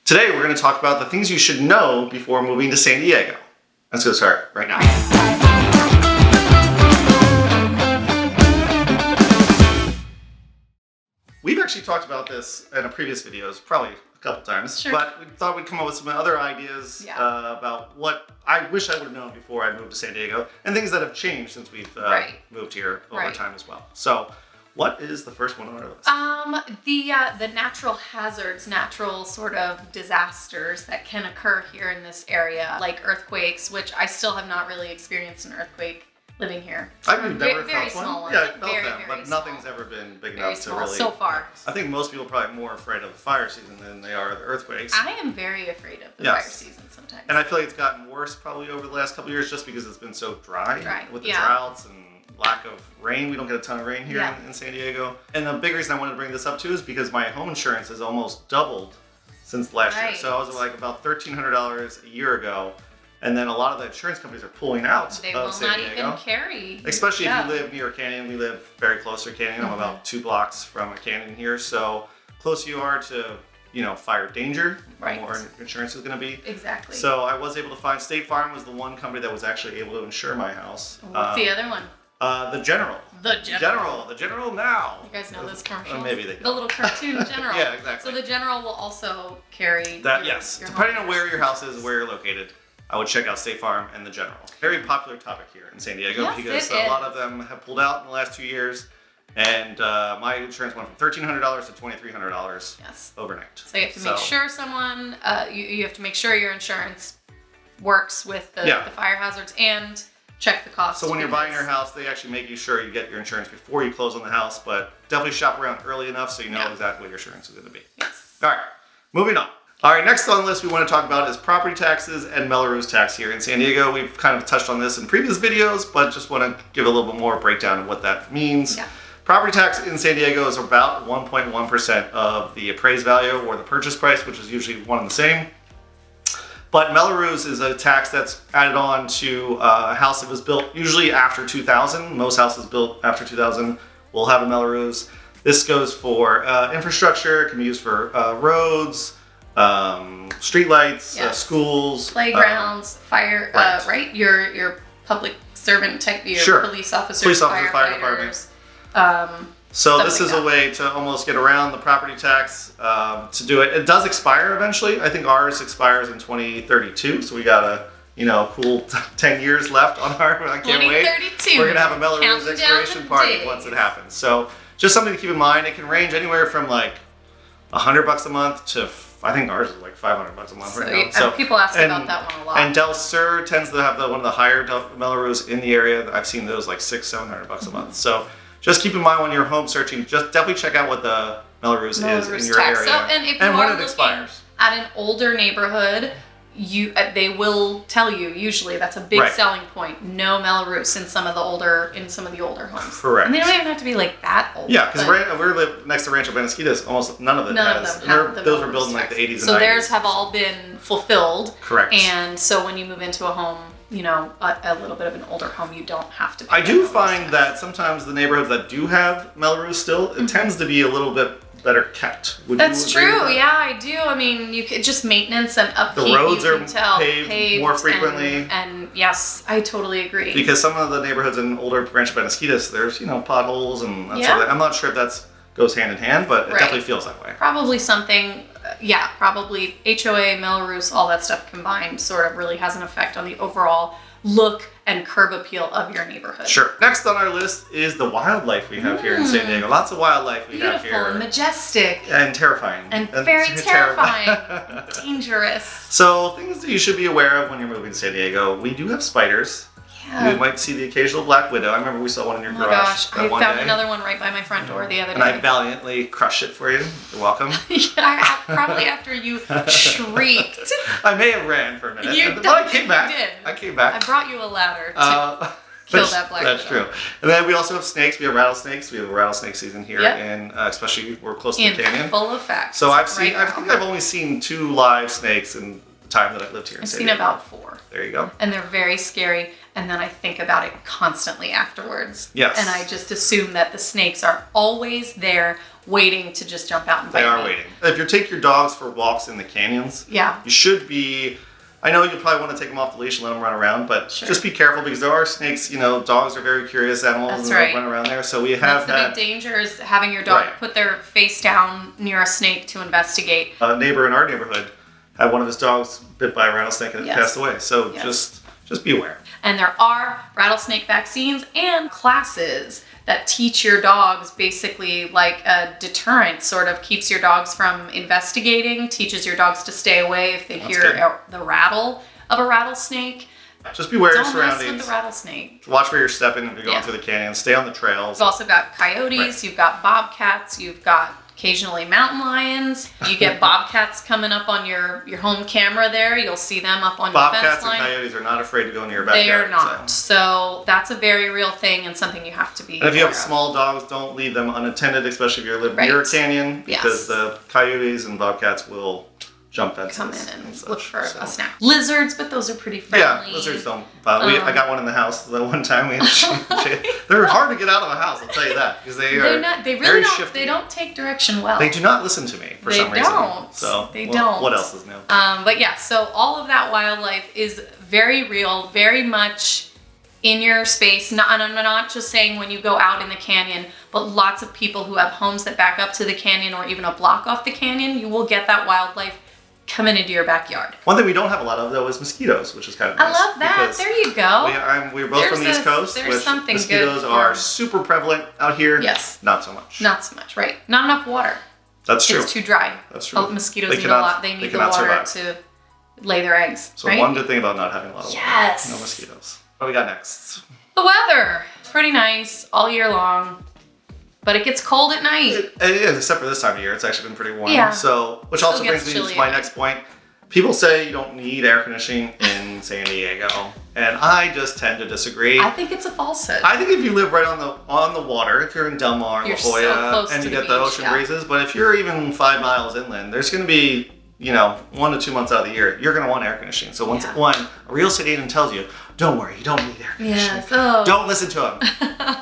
Today we're going to talk about the things you should know before moving to San Diego. Let's go start right now. We've actually talked about this in a previous videos, probably a couple times, but we thought we'd come up with some other ideas about what I wish I would have known before I moved to San Diego, and things that have changed since we've moved here over time as well. So, what is the first one on our list? The natural hazards, natural sort of disasters that can occur here in this area, like earthquakes, which I still have not really experienced an earthquake living here. I've never felt one. Yeah, I felt very, them, very but small. nothing's ever been big Very enough to small really. so far. I think most people are probably more afraid of the fire season than they are of the earthquakes. I am very afraid of the fire season sometimes. And I feel like it's gotten worse probably over the last couple of years just because it's been so dry. With the droughts and lack of rain. We don't get a ton of rain here in San Diego. And the big reason I wanted to bring this up too is because my home insurance has almost doubled since last year. So I was like about $1,300 a year ago. And then a lot of the insurance companies are pulling out of San Diego. They will not even carry. Especially if you live near a canyon. We live very close to a canyon. I'm about 2 blocks from a canyon here. So close you are to, fire danger, the more insurance is going to be. Exactly. So I was able to find State Farm was the one company that was actually able to insure my house. What's the other one? The General. The General. The General now. You guys know those commercials? Maybe they don't. The little cartoon General. Yeah, exactly. So the General will also carry that. your Depending on where your house is, where you're located, I would check out State Farm and the General. Very popular topic here in San Diego because a lot of them have pulled out in the last 2 years. And my insurance went from $1,300 to $2,300 overnight. So you have to make sure someone, you have to make sure your insurance works with the fire hazards and check the cost. So when you're buying your house, they actually make you sure you get your insurance before you close on the house, but definitely shop around early enough so you know exactly what your insurance is going to be. Yes. All right, moving on. All right, next on the list we want to talk about is property taxes and Melrose tax here in San Diego. We've kind of touched on this in previous videos, but just want to give a little bit more breakdown of what that means. Yeah. Property tax in San Diego is about 1.1% of the appraised value or the purchase price, which is usually one and the same. But Melrose is a tax that's added on to a house that was built usually after 2000. Most houses built after 2000 will have a Melrose. This goes for infrastructure. It can be used for roads, streetlights, schools, playgrounds, fire. Your public servant type, your police officers, fire departments. So this is a way to almost get around the property tax to do it. It does expire eventually. I think ours expires in 2032, so we got a cool 10 years left on our. I can't wait. We're gonna have a Melrose expiration party once it happens. So just something to keep in mind. It can range anywhere from like $100 a month to I think ours is like $500 a month right now. So people ask about that one a lot. And Del Sur tends to have one of the higher Melrose in the area. I've seen those like $600-700 a month. So. Just keep in mind when you're home searching, just definitely check out what the Melrose is in your area. So, and if you when are it expires. At an older neighborhood, they will tell you usually that's a big selling point. No Melrose in some of the older homes. Correct. And they don't even have to be like that old. Yeah, because we live next to Rancho Benasquitas. Almost none of it has. Those were built in like the 80s and 90s. So theirs have all been fulfilled. Correct. And so when you move into a home, a little bit of an older home, you don't have to pay. I do find that sometimes the neighborhoods that do have Melrose still, it tends to be a little bit better kept. That's true. Yeah, I do. I mean, you could just maintenance and upkeep. The roads are paved more frequently. And yes, I totally agree. Because some of the neighborhoods in older Rancho Benasquitas, there's potholes and that sort of thing. I'm not sure if that goes hand in hand, but it definitely feels that way. Probably something. Probably HOA, Melrose, all that stuff combined sort of really has an effect on the overall look and curb appeal of your neighborhood. Sure. Next on our list is the wildlife we have here in San Diego. Lots of wildlife we have here. Beautiful, majestic. And terrifying. And very terrifying. Dangerous. So things that you should be aware of when you're moving to San Diego. We do have spiders. Yeah. You might see the occasional black widow. I remember we saw one in your garage. Oh my gosh, I found another one right by my front door the other day. And I valiantly crushed it for you. You're welcome. Probably after you shrieked. I may have ran for a minute, but I came back. You did. I came back. I brought you a ladder to kill that black widow. That's true. And then we also have snakes. We have rattlesnakes. We have a rattlesnake season here, and especially we're close to the canyon. Full effect. So I think I've only seen 2 live snakes in time that I've lived here in San Diego. I've seen about 4. There you go. And they're very scary. And then I think about it constantly afterwards. Yes. And I just assume that the snakes are always there waiting to just jump out and bite They are me. waiting. If you take your dogs for walks in the canyons, Yeah. you should be, I know you probably want to take them off the leash and let them run around, but Sure. just be careful because there are snakes, dogs are very curious animals That's and right. they'll run around there. So we have That's the big danger is having your dog Right. put their face down near a snake to investigate. a neighbor in our neighborhood had one of his dogs bit by a rattlesnake and it Yes. passed away. So Yes. just be aware. And there are rattlesnake vaccines and classes that teach your dogs basically like a deterrent, sort of keeps your dogs from investigating, teaches your dogs to stay away if they That's hear good. the rattle of a rattlesnake. Just be aware of your Don't mess with surroundings. the rattlesnake. Watch where you're stepping if you're going Yeah. through the canyon. Stay on the trails. You've also got coyotes, Right. you've got bobcats, you've got occasionally mountain lions. You get bobcats coming up on your home camera there. You'll see them up on your fence Bobcats and line. coyotes are not afraid to go into your backyard. They are not. So. So that's a very real thing and something you have to be And if you have aware of. small dogs, don't leave them unattended, especially if you live Right. near a canyon, because Yes. the coyotes and bobcats will jump fences. Come in and such, look for so. a snack. Lizards, but those are pretty Yeah, friendly. lizards don't. I got one in the house the one time. Oh, They're hard to get out of the house. I'll tell you that because they are. They very really don't. shifty. They don't take direction well. They do not listen to me for some reason. don't. So They well, don't. What else is new? But yeah, so all of that wildlife is very real, very much in your space. And I'm not just saying when you go out in the canyon, but lots of people who have homes that back up to the canyon or even a block off the canyon, you will get that wildlife coming into your backyard. One thing we don't have a lot of though is mosquitoes, which is kind of nice. I love that. because There you go. we're both from the East Coast, there's which something mosquitoes good are for- super prevalent out here. Yes. Not so much. Not so much, right? Not enough water. That's true. It's too dry. That's true. Oh, mosquitoes They need cannot- a lot. They they need the cannot water survive. to lay their eggs. So right? one good thing about not having a lot of Yes. water. No mosquitoes. What do we got next? The weather. It's pretty nice all year long, but it gets cold at night. It is, except for this time of year. It's actually been pretty warm. Yeah. So, which Still also brings gets me to chilly my at next point. People say you don't need air conditioning in San Diego, and I just tend to disagree. I think it's a falsehood. I think if you live right on the water, if you're in Del Mar, La You're so Jolla, close and to you the get the beach, ocean yeah. breezes, but if you're even 5 miles inland, there's going to be 1 to 2 months out of the year, you're going to want air conditioning. So once Yeah. one, a real estate agent tells you, don't worry, you don't need air conditioning. Yes. Oh. Don't listen to him.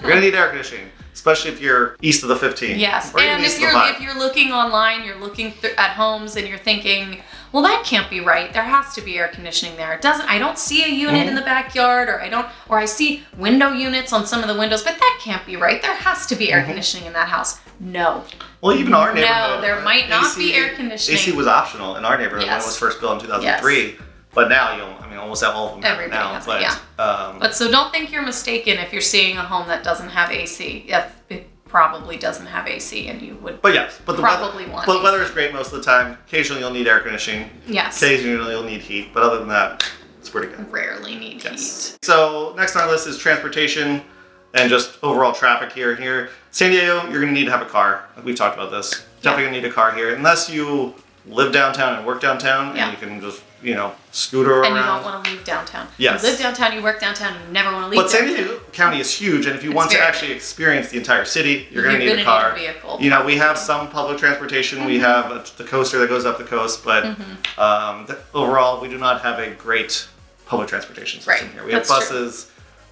You're going to need air conditioning, especially if you're east of the 15. Yes, or even and east if of the 5. you're looking online, you're looking at homes, and you're thinking, well, that can't be right. There has to be air conditioning there. It doesn't. I don't see a unit in the backyard, or I see window units on some of the windows, but that can't be right. There has to be air conditioning in that house. No. Well, even our neighborhood. No, there might not be air conditioning. AC was optional in our neighborhood when it Yes. was first built in 2003. But now, almost all of them have it Everybody now. has it, But, yeah. But so don't think you're mistaken if you're seeing a home that doesn't have AC. It probably doesn't have AC, and you would. But yes, but the Probably weather, want but AC. weather is great most of the time. Occasionally you'll need air conditioning. Yes. Occasionally you'll need heat, but other than that, it's pretty good. Rarely need Yes. heat. So next on our list is transportation and just overall traffic here. Here, San Diego, you're gonna need to have a car. We've talked about this. Definitely gonna need a car here, unless you live downtown and work downtown, Yeah. and you can just scooter around. And you don't want to leave downtown. Yes. You live downtown, you work downtown, you never want to leave But San downtown. Diego County is huge, and if you want to very actually experience the entire city, you're going to You're need a gonna car. need a vehicle. We have some public transportation. We have the coaster that goes up the coast, but overall, we do not have a great public transportation system Right. here. We have That's true. buses.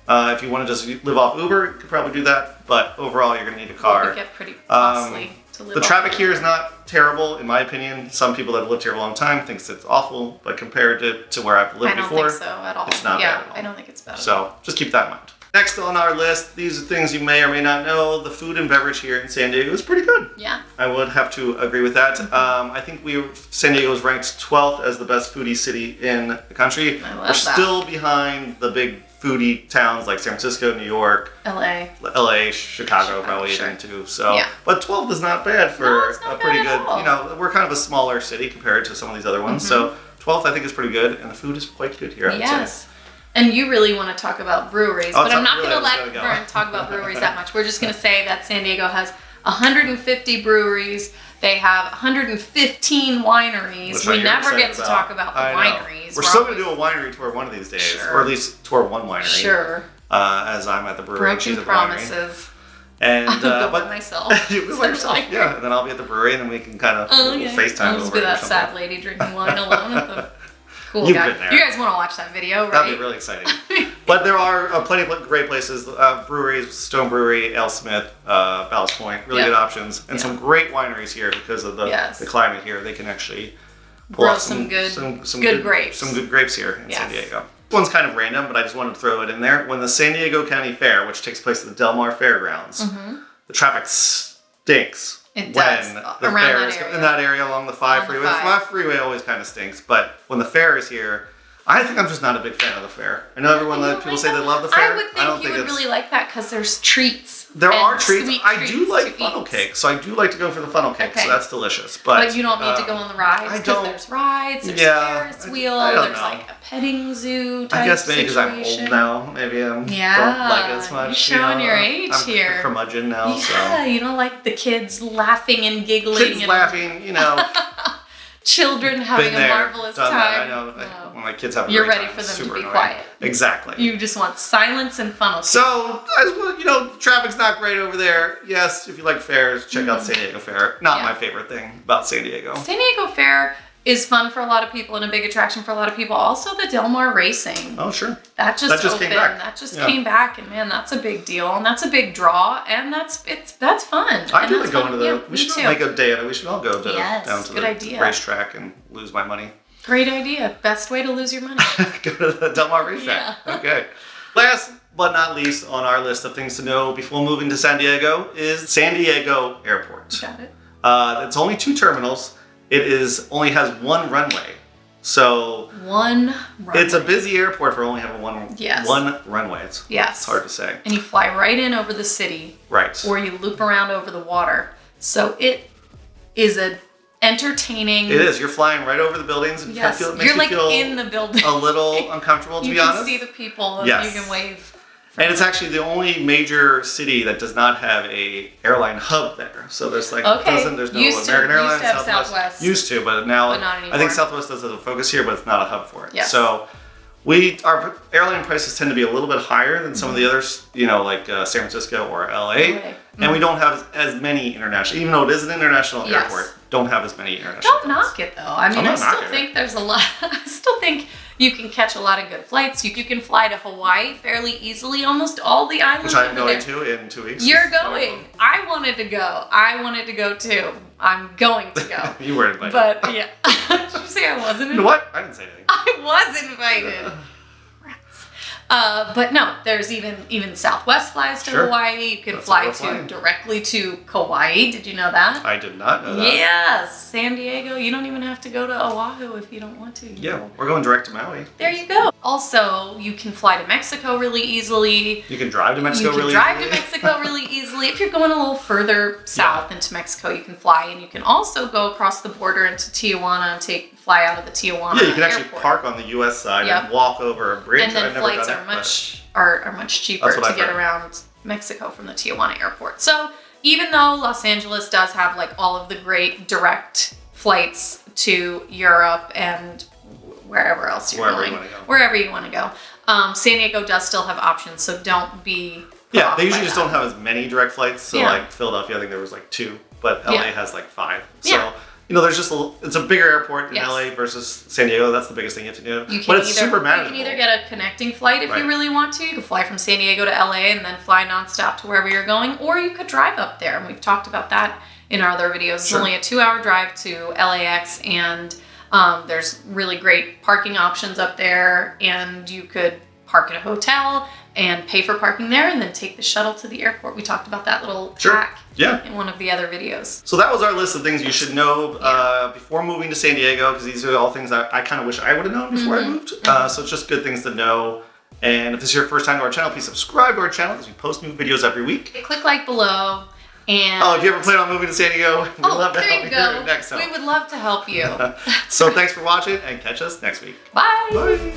If you want to just live off Uber, you could probably do that, but overall, you're going to need a car. It would get pretty costly to live The off traffic of. here is not terrible, in my opinion. Some people that have lived here a long time thinks it's awful, but compared to where I've lived I don't before, think so at all. it's not yeah, bad at all. I don't think it's bad. So just keep that in mind. Next on our list, these are things you may or may not know. The food and beverage here in San Diego is pretty good. Yeah. I would have to agree with that. I think San Diego is ranked 12th as the best foodie city in the country. I love We're that. still behind the big foodie towns like San Francisco, New York, LA. Chicago probably sure. even too. So, Yeah. but 12 is not bad for No, it's not a pretty bad good. at all. We're kind of a smaller city compared to some of these other ones. So 12th I think is pretty good, and the food is quite good here. I would say. Yes. And you really want to talk about breweries, Oh, but I'm not really, going to I was let gonna go. Bern talk about breweries that much. We're just going to say that San Diego has 150 breweries. They have 115 wineries. Which We you're never get excited to about. talk about the I know. wineries. We're still going to do a winery tour one of these days, Sure. or at least tour one winery. Sure. As I'm at the brewery, and she's Broken at the winery. promises. And I'll go but by myself. you go by yourself, Winery. yeah. And then I'll be at the brewery, and then we can kind of Oh, yeah. FaceTime I'll just over be it or that something. sad lady drinking wine alone at the Cool. You've been there. You guys want to watch that video, right? That'd be really exciting. But there are plenty of great places, breweries, Stone Brewery, AleSmith, Ballast Point, really good options, and some great wineries here because of the climate here. They can actually pull off some good grapes. Some good grapes here in San Diego. This one's kind of random, but I just wanted to throw it in there. When the San Diego County Fair, which takes place at the Del Mar Fairgrounds, the traffic stinks. It does. When the fair is in that area along the 5 freeway. The 5 freeway always kind of stinks, but when the fair is here, I think I'm just not a big fan of the fair. I know people say they love the fair. I would think you would really like that because there's treats. There are treats. I do like funnel cakes, so I do like to go for the funnel cake. So that's delicious. But you don't need to go on the rides because there's rides, there's Ferris wheel, there's like a petting zoo type I guess maybe because I'm old now. Maybe I don't like it as much. You're showing your age here. I'm a curmudgeon now. Yeah, you don't like the kids laughing and giggling. Kids laughing, Children having a marvelous time. I know. When my kids have a great time. You're ready for them to be quiet. Exactly. You just want silence and funnel. So, traffic's not great over there. Yes, if you like fairs, check out San Diego Fair. Not my favorite thing about San Diego. San Diego Fair is fun for a lot of people and a big attraction for a lot of people. Also, the Del Mar Racing. Oh, sure. That just opened. Came back. That just came back, and man, that's a big deal, and that's a big draw, and that's fun. I do like going to the. We should make a day of it. We should all go down to the racetrack and lose my money. Great idea. Best way to lose your money. Go to the Del Mar racetrack. Yeah. Okay. Last but not least on our list of things to know before moving to San Diego is San Diego Airport. Got it. It's only 2 terminals. It only has 1 runway. So one runway. It's a busy airport for only having one runway. It's hard to say. And you fly right in over the city. Right. Or you loop around over the water. So it is a entertaining. It is. You're flying right over the buildings. And yes. You're like in the building. A little uncomfortable, to be honest. You can see the people and you can wave. And it's actually the only major city that does not have a airline hub there. So there's there's no American Airlines, Southwest. Used to, but now not anymore. I think Southwest does have a focus here, but it's not a hub for it. Yes. So our airline prices tend to be a little bit higher than some of the others, like San Francisco or LA. And we don't have as many international, even though it is an international airport, don't have as many international Don't knock it though. I mean, I still think there's a lot. I still think you can catch a lot of good flights. You can fly to Hawaii fairly easily, almost all the islands. Which I'm going to in 2 weeks. You're going. I wanted to go. I wanted to go too. I'm going to go. You weren't invited. But yeah. Did you say I wasn't invited? What? I didn't say anything. I was invited. But no, there's even Southwest flies to Hawaii. You can fly directly to Kauai. Did you know that? I did not know that. Yes, San Diego. You don't even have to go to Oahu if you don't want to. Yeah, we're going direct to Maui. There you go. Also, you can fly to Mexico really easily. You can drive to Mexico really easily. You can drive to Mexico really easily. If you're going a little further south into Mexico, you can fly. And you can also go across the border into Tijuana and fly out of the Tijuana Yeah, you can actually park on the U.S. side and walk over a bridge. And then flights are much cheaper to get around Mexico from the Tijuana airport. So even though Los Angeles does have all of the great direct flights to Europe and wherever else you're going, wherever you want to go, San Diego does still have options. So don't be Yeah, they usually just don't have as many direct flights. So Philadelphia, I think there was 2, but LA has 5. So there's just it's a bigger airport in LA versus San Diego. That's the biggest thing you have to do. But it's super manageable. You can either get a connecting flight if you really want to. You can fly from San Diego to LA and then fly nonstop to wherever you're going, or you could drive up there. And we've talked about that in our other videos. It's only a 2-hour drive to LAX, and there's really great parking options up there, and you could park at a hotel and pay for parking there and then take the shuttle to the airport. We talked about that little hack in one of the other videos. So that was our list of things you should know before moving to San Diego, because these are all things that I kind of wish I would have known before I moved. So it's just good things to know. And if this is your first time to our channel, please subscribe to our channel because we post new videos every week. Click like below. And if you ever plan on moving to San Diego, we'd love to help you next time. We would love to help you. So thanks for watching and catch us next week. Bye. Bye.